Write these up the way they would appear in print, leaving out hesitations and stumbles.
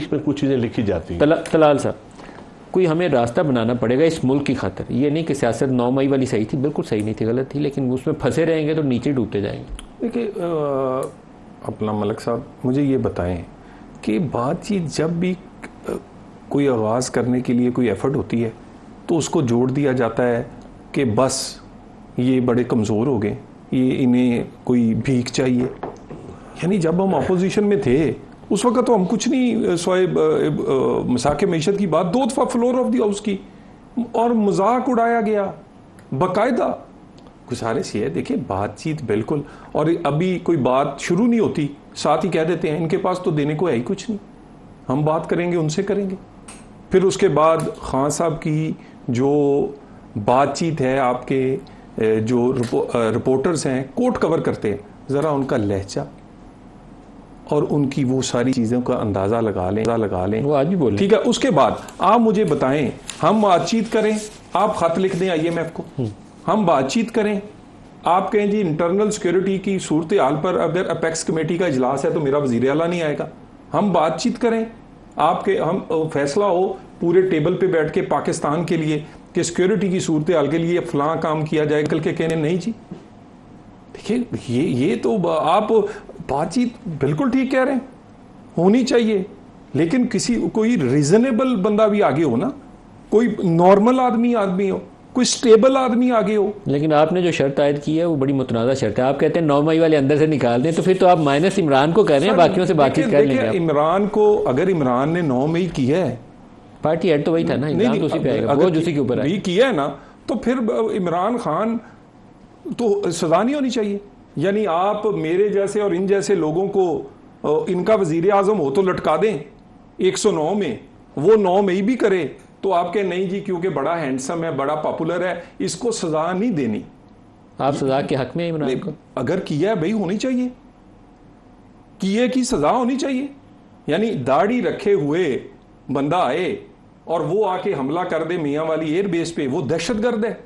इसमें कुछ चीज़ें लिखी जाती हैं। तलाल साहब, कोई हमें रास्ता बनाना पड़ेगा इस मुल्क की खातिर। ये नहीं कि सियासत 9 मई वाली सही थी, बिल्कुल सही नहीं थी, गलत थी, लेकिन उसमें फंसे रहेंगे तो नीचे डूबते जाएंगे। देखिए अपना मलिक साहब, मुझे ये बताएं कि बातचीत जब भी कोई आगाज़ करने के लिए कोई एफर्ट होती है तो उसको जोड़ दिया जाता है कि बस ये बड़े कमज़ोर हो गए, ये इन्हें कोई भीख चाहिए। यानी जब हम अपोजिशन में थे उस वक्त तो हम कुछ नहीं, सोए मसाके मीशत की बात 2 दफ़ा फ्लोर ऑफ द हाउस की और मजाक उड़ाया गया बाकायदा। गुजारिश ये है, देखिए बातचीत बिल्कुल, और अभी कोई बात शुरू नहीं होती साथ ही कह देते हैं इनके पास तो देने को है ही कुछ नहीं, हम बात करेंगे उनसे करेंगे। फिर उसके बाद खान साहब की जो बातचीत है, आपके जो रिपोर्टर्स हैं कोट कवर करते हैं, ज़रा उनका लहजा और उनकी वो सारी चीज़ों का अंदाज़ा लगा लें। वो आज भी बोले, ठीक है। उसके बाद आप मुझे बताएं, हम बातचीत करें, आप खत लिख दें IMF को, हम बातचीत करें, आप कहें जी इंटरनल सिक्योरिटी की सूरत हाल पर अगर अपेक्स कमेटी का इजलास है तो मेरा वज़ीर आला नहीं आएगा, हम बातचीत करें, आपके हम फैसला हो पूरे टेबल पे बैठ के पाकिस्तान के लिए कि सिक्योरिटी की सूरत हाल के लिए फलां काम किया जाए, कल के कहने नहीं जी। देखिए ये तो आप बातचीत बिल्कुल ठीक कह रहे हैं, होनी चाहिए, लेकिन कोई रीजनेबल बंदा भी आगे हो ना, कोई नॉर्मल आदमी हो, कोई स्टेबल आदमी आगे हो। लेकिन आपने जो शर्त आयद की है वो बड़ी मुतनाज़ा शर्त है। आप कहते हैं 9 मई वाले अंदर से निकाल दें, तो फिर तो आप माइनस इमरान को कह रहे हैं, बाकियों से बातचीत कर लेंगे। इमरान को, अगर इमरान ने 9 मई किया है, पार्टी हेड तो वही था ना, इमरान तो उसी पे आएगा, बोझ उसी के ऊपर है, किया है ना, तो फिर इमरान खान तो सजा नहीं होनी चाहिए। यानी आप मेरे जैसे और इन जैसे लोगों को इनका वजीर आजम हो तो लटका दें 109 में, वो 9 मई भी करे तो आप कहें नहीं जी क्योंकि बड़ा हैंडसम है, बड़ा पॉपुलर है, इसको सजा नहीं देनी। आप सजा के हक में इमरान को? अगर किया है भाई होनी चाहिए, किए की सजा होनी चाहिए। यानी दाढ़ी रखे हुए बंदा आए और वो आके हमला कर दे मियां वाली एयरबेस पे, वो दहशतगर्द है,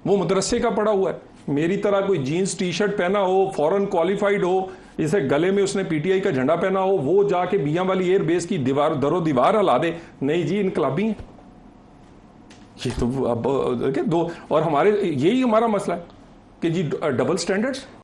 वो मदरसे का पड़ा हुआ है। मेरी तरह कोई जीन्स टी शर्ट पहना हो, फॉरेन क्वालिफाइड हो, जैसे गले में उसने PTI का झंडा पहना हो, वो जाके मियां वाली एयरबेस की दरो दीवार हिला दे, नहीं जी इनकलाबी है। ये तो अब दो, और हमारे यही हमारा मसला है कि जी डबल स्टैंडर्ड्स।